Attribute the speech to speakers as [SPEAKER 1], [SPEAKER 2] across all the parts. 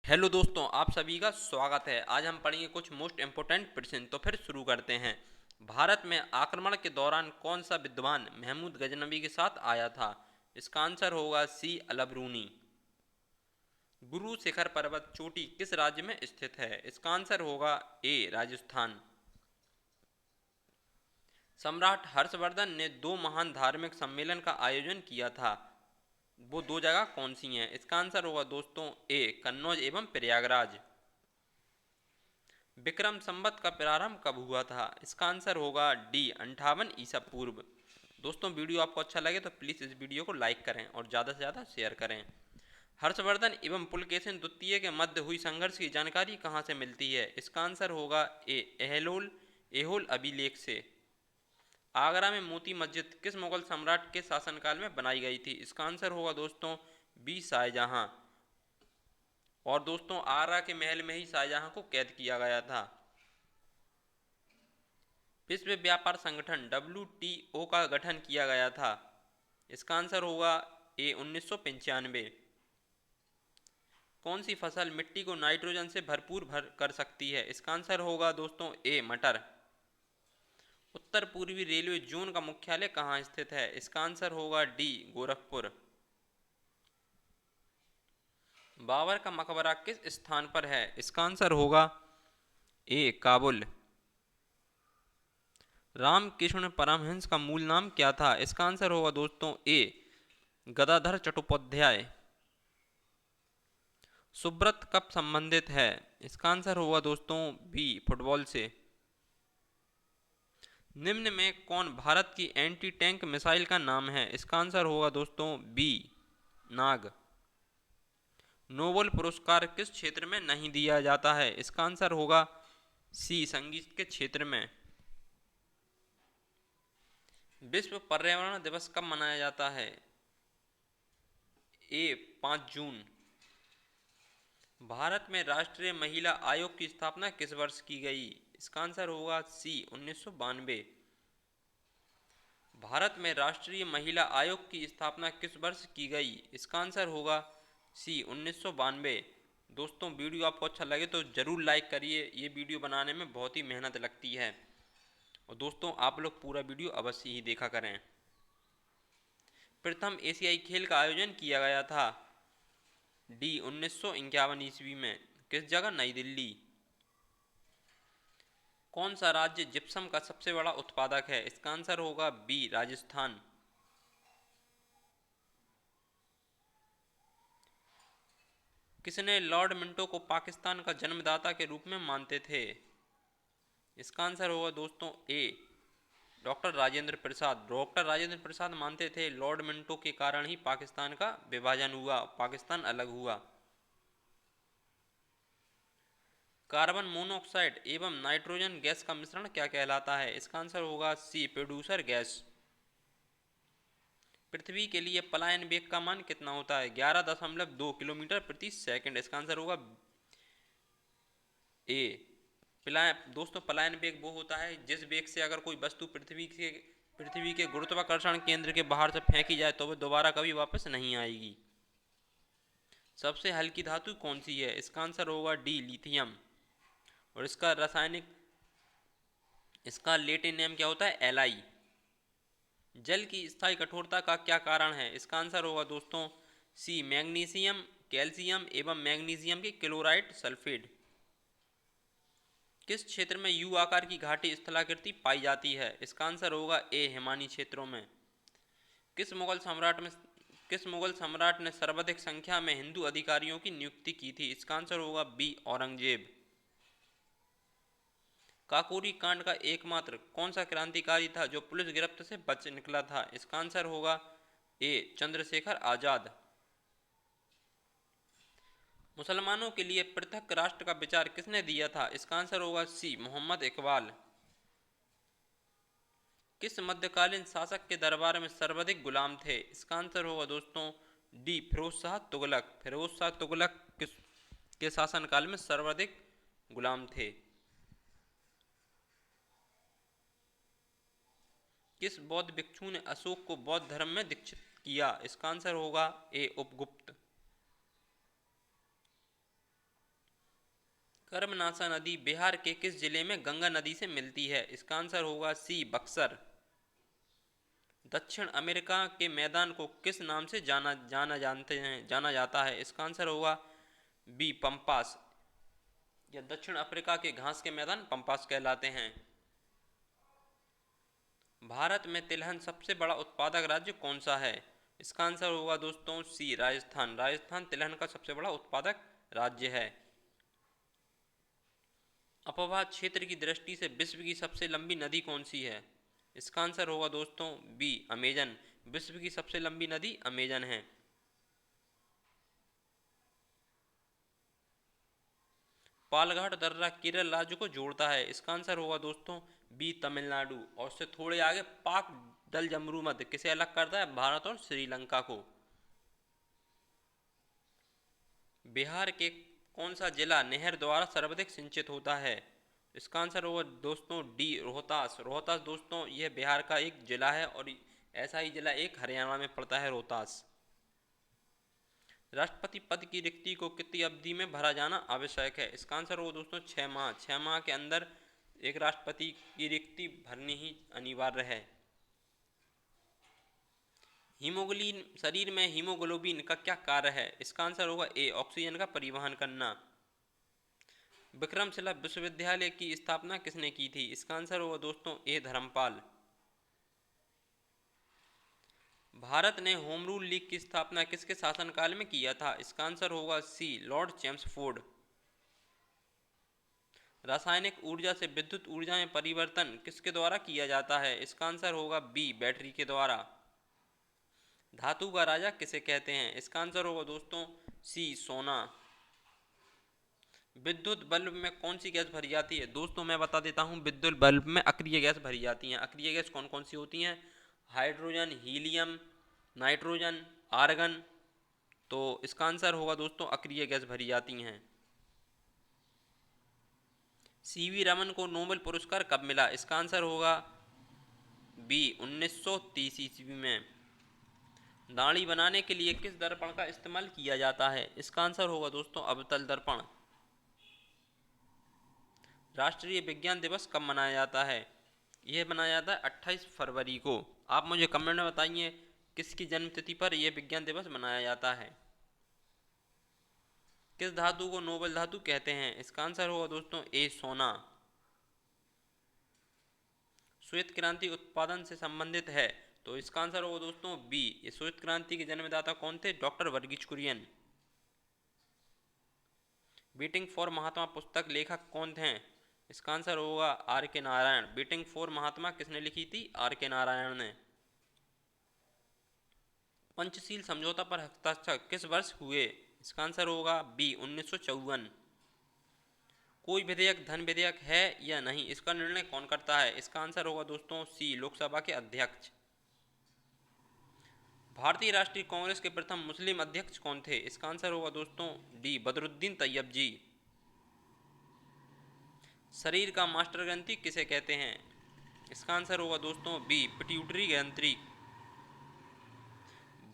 [SPEAKER 1] Hello दोस्तों, आप सभी का स्वागत है। आज हम पढ़ेंगे कुछ मोस्ट इम्पोर्टेंट प्रश्न। तो फिर शुरू करते हैं। भारत में आक्रमण के दौरान कौन सा विद्वान महमूद गजनवी के साथ आया था? इसका आंसर होगा सी, अलबरूनी। गुरु शिखर पर्वत चोटी किस राज्य में स्थित है? इसका आंसर होगा ए, राजस्थान। सम्राट हर्षवर्धन ने दो महान धार्मिक सम्मेलन का आयोजन किया था। वो दो जगह कौन सी हैं? इसका आंसर होगा दोस्तों ए, कन्नौज एवं प्रयागराज। विक्रम संवत का प्रारंभ कब हुआ था? इसका आंसर होगा डी, 58 ईसा पूर्व। दोस्तों, वीडियो आपको अच्छा लगे तो प्लीज़ इस वीडियो को लाइक करें और ज़्यादा से ज़्यादा शेयर करें। हर्षवर्धन एवं पुलकेशिन द्वितीय के मध्य हुई संघर्ष की जानकारी कहाँ से मिलती है? इसका आंसर होगा ए, एहलोल एहोल अभिलेख से। आगरा में मोती मस्जिद किस मुगल सम्राट के शासनकाल में बनाई गई थी? इसका आंसर होगा दोस्तों बी, शाहजहां। और दोस्तों, आगरा के महल में ही शाहजहां को कैद किया गया था। विश्व व्यापार संगठन WTO का गठन किया गया था। इसका आंसर होगा ए, 1995। कौन सी फसल मिट्टी को नाइट्रोजन से भरपूर भर कर सकती है? इसका आंसर होगा दोस्तों ए, मटर। उत्तर पूर्वी रेलवे जोन का मुख्यालय कहाँ स्थित है? इसका आंसर होगा डी, गोरखपुर। बाबर का मकबरा किस स्थान पर है? इसका आंसर होगा ए, काबुल। रामकृष्ण परमहंस का मूल नाम क्या था? इसका आंसर होगा दोस्तों ए, गदाधर चट्टोपाध्याय। सुब्रत कब संबंधित है? इसका आंसर होगा दोस्तों बी, फुटबॉल से। निम्न में कौन भारत की एंटी टैंक मिसाइल का नाम है? इसका आंसर होगा दोस्तों बी, नाग। नोबेल पुरस्कार किस क्षेत्र में नहीं दिया जाता है? इसका आंसर होगा सी, संगीत के क्षेत्र में। विश्व पर्यावरण दिवस कब मनाया जाता है? ए, 5 जून। भारत में राष्ट्रीय महिला आयोग की स्थापना किस वर्ष की गई? इसका आंसर होगा सी, 1992। भारत में राष्ट्रीय महिला आयोग की स्थापना किस वर्ष की गई? इसका आंसर होगा सी, 1992। दोस्तों, वीडियो आपको अच्छा लगे तो ज़रूर लाइक करिए। ये वीडियो बनाने में बहुत ही मेहनत लगती है। और दोस्तों, आप लोग पूरा वीडियो अवश्य ही देखा करें। प्रथम एशियाई खेल का आयोजन किया गया था डी, 1951 ईस्वी में। किस जगह? नई दिल्ली। कौन सा राज्य जिप्सम का सबसे बड़ा उत्पादक है? इसका आंसर होगा बी, राजस्थान। किसने लॉर्ड मिंटो को पाकिस्तान का जन्मदाता के रूप में मानते थे? इसका आंसर होगा दोस्तों ए, डॉक्टर राजेंद्र प्रसाद। डॉक्टर राजेंद्र प्रसाद मानते थे लॉर्ड मिंटो के कारण ही पाकिस्तान का विभाजन हुआ, पाकिस्तान अलग हुआ। कार्बन मोनोऑक्साइड एवं नाइट्रोजन गैस का मिश्रण क्या कहलाता है? इसका आंसर होगा सी, प्रोड्यूसर गैस। पृथ्वी के लिए पलायन वेग का मान कितना होता है? 11.2 किलोमीटर प्रति सेकंड। इसका आंसर होगा ए, पलायन। दोस्तों, पलायन वेग वो होता है जिस वेग से अगर कोई वस्तु पृथ्वी के गुरुत्वाकर्षण केंद्र के बाहर से फेंकी जाए तो वह दोबारा कभी वापस नहीं आएगी। सबसे हल्की धातु कौन सी है? इसका आंसर होगा डी, लिथियम। और इसका लेटिन नेम क्या होता है? एलाई। जल की स्थायी कठोरता का क्या कारण है? इसका आंसर होगा दोस्तों सी, मैग्नीशियम, कैल्शियम एवं मैग्नीशियम के क्लोराइड सल्फेट। किस क्षेत्र में यू आकार की घाटी स्थलाकृति पाई जाती है? इसका आंसर होगा ए, हिमानी क्षेत्रों में। किस मुगल सम्राट में किस मुगल सम्राट ने सर्वाधिक संख्या में हिंदू अधिकारियों की नियुक्ति की थी? इसका आंसर होगा बी, औरंगजेब। काकोरी कांड का एकमात्र कौन सा क्रांतिकारी था जो पुलिस गिरफ्त से बच निकला था? इसका आंसर होगा ए, चंद्रशेखर आजाद। मुसलमानों के लिए पृथक राष्ट्र का विचार किसने दिया था? इसका आंसर होगा सी, मोहम्मद इकबाल। किस मध्यकालीन शासक के दरबार में सर्वाधिक गुलाम थे? इसका आंसर होगा दोस्तों डी, फिरोज शाह तुगलक। फिरोज शाह तुगलक के शासनकाल में सर्वाधिक गुलाम थे। किस बौद्ध भिक्षु ने अशोक को बौद्ध धर्म में दीक्षित किया? इसका आंसर होगा ए, उपगुप्त। कर्मनाशा नदी बिहार के किस जिले में गंगा नदी से मिलती है? इसका आंसर होगा सी, बक्सर। दक्षिण अमेरिका के मैदान को किस नाम से जाना जाता है? इसका आंसर होगा बी, पंपास। या दक्षिण अफ्रीका के घास के मैदान पंपास कहलाते हैं। भारत में तिलहन सबसे बड़ा उत्पादक राज्य कौन सा है? इसका आंसर होगा दोस्तों सी, राजस्थान। राजस्थान तिलहन का सबसे बड़ा उत्पादक राज्य है। अपवाह क्षेत्र की दृष्टि से विश्व की सबसे लंबी नदी कौन सी है? इसका आंसर होगा दोस्तों बी, अमेजन। विश्व की सबसे लंबी नदी अमेजन है। पालघाट दर्रा केरल राज्य को जोड़ता है। इसका आंसर होगा दोस्तों बी, तमिलनाडु। और उससे थोड़े आगे पाक दल जमरू मध्य किसे अलग करता है? भारत और श्रीलंका को। बिहार के कौन सा जिला नहर द्वारा सर्वाधिक सिंचित होता है? इसका आंसर होगा दोस्तों डी, रोहतास। रोहतास दोस्तों यह बिहार का एक जिला है और ऐसा ही जिला एक हरियाणा में पड़ता है, रोहतास। राष्ट्रपति पद की रिक्ति को कितनी अवधि में भरा जाना आवश्यक है? इसका आंसर होगा दोस्तों 6 माह। 6 माह के अंदर एक राष्ट्रपति की रिक्ति भरनी ही अनिवार्य है। हीमोग्लोबिन, शरीर में हीमोग्लोबिन का क्या कार्य है? इसका आंसर होगा ए, ऑक्सीजन का परिवहन करना। विक्रमशिला विश्वविद्यालय की स्थापना किसने की थी? इसका आंसर होगा दोस्तों ए, धर्मपाल। भारत ने होम रूल लीग की स्थापना किसके शासनकाल में किया था? इसका आंसर होगा सी, लॉर्ड चेम्सफोर्ड। रासायनिक ऊर्जा से विद्युत ऊर्जा में परिवर्तन किसके द्वारा किया जाता है? इसका आंसर होगा बी, बैटरी के द्वारा। धातु का राजा किसे कहते हैं? इसका आंसर होगा दोस्तों सी, सोना। विद्युत बल्ब में कौन सी गैस भरी जाती है? दोस्तों मैं बता देता हूँ, विद्युत बल्ब में अक्रिय गैस भरी जाती हैं। अक्रिय गैस कौन कौन सी होती हैं? Hydrogen, helium, nitrogen, argon. तो इसका आंसर होगा दोस्तों अक्रिय गैस भरी जाती हैं। सीवी रमन को नोबेल पुरस्कार कब मिला? इसका आंसर होगा बी, 1930 ईस्वी में। दाढ़ी बनाने के लिए किस दर्पण का इस्तेमाल किया जाता है? इसका आंसर होगा दोस्तों अवतल दर्पण। राष्ट्रीय विज्ञान दिवस कब मनाया जाता है? यह मनाया जाता है 28 फरवरी को। आप मुझे कमेंट में बताइए किसकी जन्मतिथि पर यह विज्ञान दिवस मनाया जाता है। किस धातु को नोबेल धातु कहते हैं? इसका आंसर होगा दोस्तों ए, सोना। श्वेत क्रांति उत्पादन से संबंधित है, तो इसका आंसर होगा दोस्तों बी। ये श्वेत क्रांति के जन्मदाता कौन थे? Doctor Verghese Kurien. Waiting for Mahatma पुस्तक लेखक कौन थे? इसका आंसर होगा आर के नारायण। वेटिंग फॉर महात्मा किसने लिखी थी? आर के नारायण ने। पंचशील समझौता पर हस्ताक्षर किस वर्ष हुए? इसका आंसर होगा बी, 1954। कोई विधेयक धन विधेयक है या नहीं, इसका निर्णय कौन करता है? इसका आंसर होगा दोस्तों सी, लोकसभा के अध्यक्ष। भारतीय राष्ट्रीय कांग्रेस के प्रथम मुस्लिम अध्यक्ष कौन थे? इसका आंसर होगा दोस्तों डी, बदरुद्दीन तैयब जी। शरीर का मास्टर ग्रंथि किसे कहते हैं? इसका आंसर होगा दोस्तों बी, पिट्यूटरी ग्रंथि।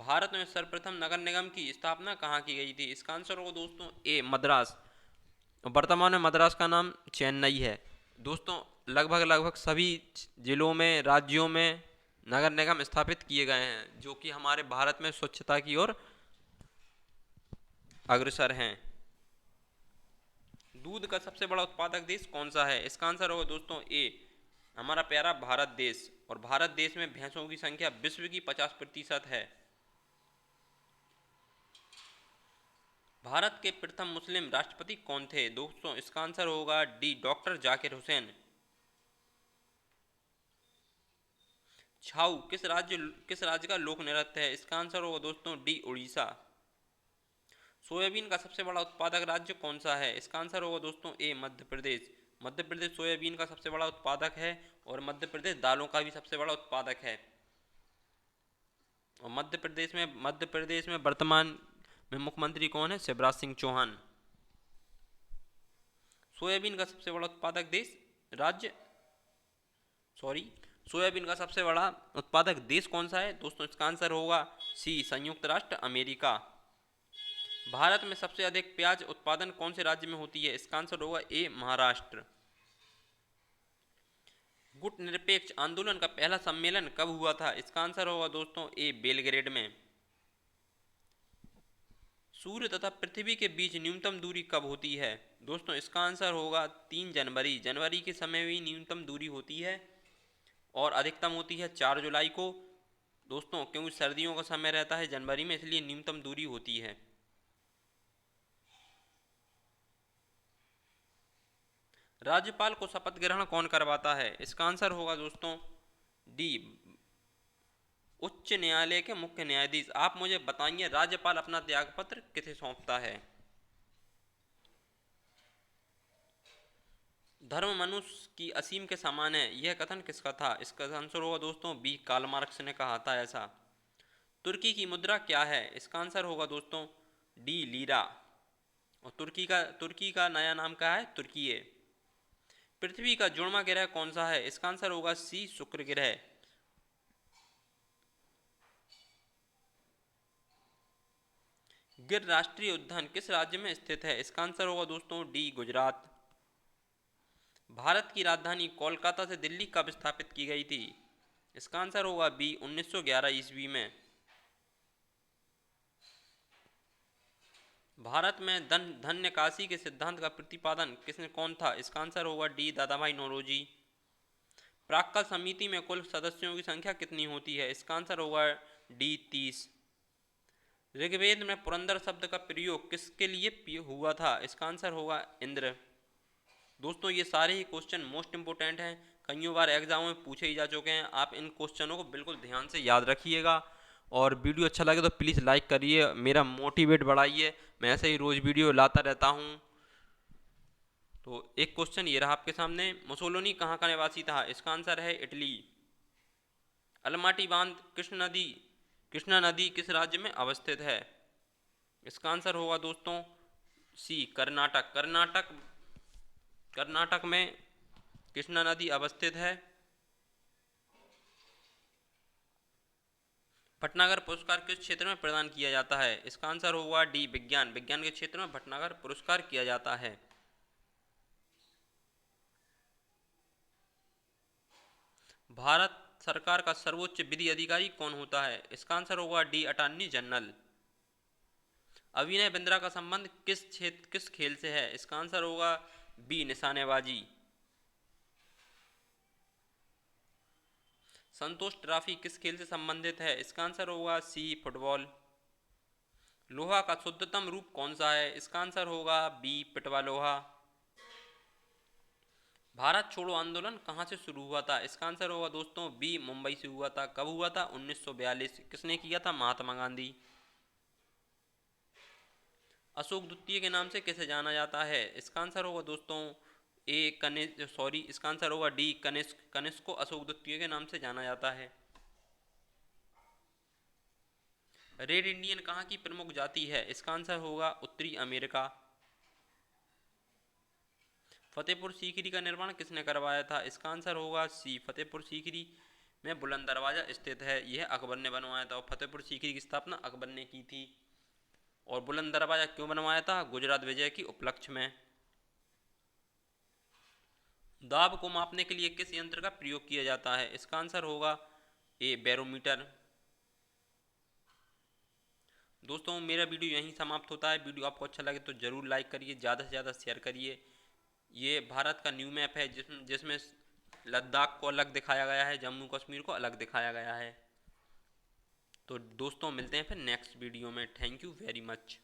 [SPEAKER 1] भारत में सर्वप्रथम नगर निगम की स्थापना कहाँ की गई थी? इसका आंसर होगा दोस्तों ए, मद्रास। वर्तमान में मद्रास का नाम चेन्नई है। दोस्तों लगभग सभी जिलों में, राज्यों में नगर निगम स्थापित किए गए हैं, जो कि हमारे भारत में स्वच्छता की ओर अग्रसर हैं। दूध का सबसे बड़ा उत्पादक देश कौन सा है? इसका आंसर होगा दोस्तों ए, हमारा प्यारा भारत देश। और भारत देश में भैंसों की संख्या विश्व की 50% है। भारत के प्रथम मुस्लिम राष्ट्रपति कौन थे? दोस्तों इसका आंसर होगा डी, डॉक्टर जाकिर हुसैन। छाऊ किस राज्य का लोक नृत्य है? इसका आंसर होगा दोस्तों डी, उड़ीसा। सोयाबीन का सबसे बड़ा उत्पादक राज्य कौन सा है? इसका आंसर होगा दोस्तों ए, मध्य प्रदेश। मध्य प्रदेश सोयाबीन का सबसे बड़ा उत्पादक है और मध्य प्रदेश दालों का भी सबसे बड़ा उत्पादक है। और मध्य प्रदेश में वर्तमान में मुख्यमंत्री कौन है? शिवराज सिंह चौहान। सोयाबीन का सबसे बड़ा उत्पादक देश राज्य सॉरी सोयाबीन का सबसे बड़ा उत्पादक देश कौन सा है? दोस्तों इसका आंसर होगा सी, संयुक्त राष्ट्र अमेरिका। भारत में सबसे अधिक प्याज उत्पादन कौन से राज्य में होती है? इसका आंसर होगा ए महाराष्ट्र। गुट निरपेक्ष आंदोलन का पहला सम्मेलन कब हुआ था? इसका आंसर होगा दोस्तों ए बेलग्रेड में। सूर्य तथा पृथ्वी के बीच न्यूनतम दूरी कब होती है? दोस्तों इसका आंसर होगा 3 जनवरी। जनवरी के समय भी न्यूनतम दूरी होती है और अधिकतम होती है 4 जुलाई को। दोस्तों क्योंकि सर्दियों का समय रहता है जनवरी में, इसलिए न्यूनतम दूरी होती है। राज्यपाल को शपथ ग्रहण कौन करवाता है? इसका आंसर होगा दोस्तों डी उच्च न्यायालय के मुख्य न्यायाधीश। आप मुझे बताइए राज्यपाल अपना त्यागपत्र किसे सौंपता है? धर्म मनुष्य की असीम के समान है, यह कथन किसका था? इसका आंसर होगा दोस्तों बी कार्ल मार्क्स ने कहा था ऐसा। तुर्की की मुद्रा क्या है? इसका आंसर होगा दोस्तों डी लीरा। और तुर्की का नया नाम क्या है? तुर्कीये। पृथ्वी का जुड़वा ग्रह कौन सा है? इसका आंसर होगा सी शुक्र ग्रह। गिर राष्ट्रीय उद्यान किस राज्य में स्थित है? इसका आंसर होगा दोस्तों डी गुजरात। भारत की राजधानी कोलकाता से दिल्ली कब स्थापित की गई थी? इसका आंसर होगा बी 1911 ईस्वी में। भारत में धन निकासी के सिद्धांत का प्रतिपादन कौन था? इसका आंसर होगा डी दादाभाई नौरोजी। प्राक्कल समिति में कुल सदस्यों की संख्या कितनी होती है? इसका आंसर होगा डी 30। ऋग्वेद में पुरंदर शब्द का प्रयोग किसके लिए हुआ था? इसका आंसर होगा इंद्र। दोस्तों ये सारे ही क्वेश्चन मोस्ट इंपोर्टेंट हैं, कईयों बार एग्जाम में पूछे ही जा चुके हैं। आप इन क्वेश्चनों को बिल्कुल ध्यान से याद रखिएगा और वीडियो अच्छा लगे तो प्लीज़ लाइक करिए, मेरा मोटिवेट बढ़ाइए। मैं ऐसे ही रोज़ वीडियो लाता रहता हूँ। तो एक क्वेश्चन ये रहा आपके सामने, मुसोलिनी कहाँ का निवासी था? इसका आंसर है इटली। अलमाटी बांध कृष्णा नदी किस राज्य में अवस्थित है? इसका आंसर होगा दोस्तों सी कर्नाटक। कर्नाटक में कृष्णा नदी अवस्थित है। भटनागर पुरस्कार किस क्षेत्र में प्रदान किया जाता है? इसका आंसर होगा डी विज्ञान के क्षेत्र में भटनागर पुरस्कार किया जाता है। भारत सरकार का सर्वोच्च विधि अधिकारी कौन होता है? इसका आंसर होगा डी अटॉर्नी जनरल। अभिनय बिंद्रा का संबंध किस खेल से है? इसका आंसर होगा बी निशानेबाजी। संतोष ट्रॉफी किस खेल से संबंधित है? इसका आंसर होगा सी फुटबॉल। लोहा का शुद्धतम रूप कौन सा है? इसका आंसर होगा बी पिटवा लोहा। भारत छोड़ो आंदोलन कहाँ से शुरू हुआ था? इसका आंसर होगा दोस्तों बी मुंबई से हुआ था। कब हुआ था? 1942। किसने किया था? महात्मा गांधी। अशोक द्वितीय के नाम से किसे जाना जाता है? इसका आंसर होगा दोस्तों इसका आंसर होगा डी कनिष्क को अशोक द्वितीय के नाम से जाना जाता है। रेड इंडियन कहाँ की प्रमुख जाति है? इसका आंसर होगा उत्तरी अमेरिका। फतेहपुर सीकरी का निर्माण किसने करवाया था? इसका आंसर होगा सी फतेहपुर सीकरी में बुलंद दरवाजा स्थित है, यह अकबर ने बनवाया था। और फतेहपुर सीकरी की स्थापना अकबर ने की थी। और बुलंद दरवाजा क्यों बनवाया था? गुजरात विजय की उपलक्ष्य में। दाब को मापने के लिए किस यंत्र का प्रयोग किया जाता है? इसका आंसर होगा ए बैरोमीटर। दोस्तों मेरा वीडियो यहीं समाप्त होता है। वीडियो आपको अच्छा लगे तो ज़रूर लाइक करिए, ज़्यादा से ज़्यादा शेयर करिए। ये भारत का न्यू मैप है जिसमें लद्दाख को अलग दिखाया गया है, जम्मू कश्मीर को अलग दिखाया गया है। तो दोस्तों मिलते हैं फिर नेक्स्ट वीडियो में। Thank you very much.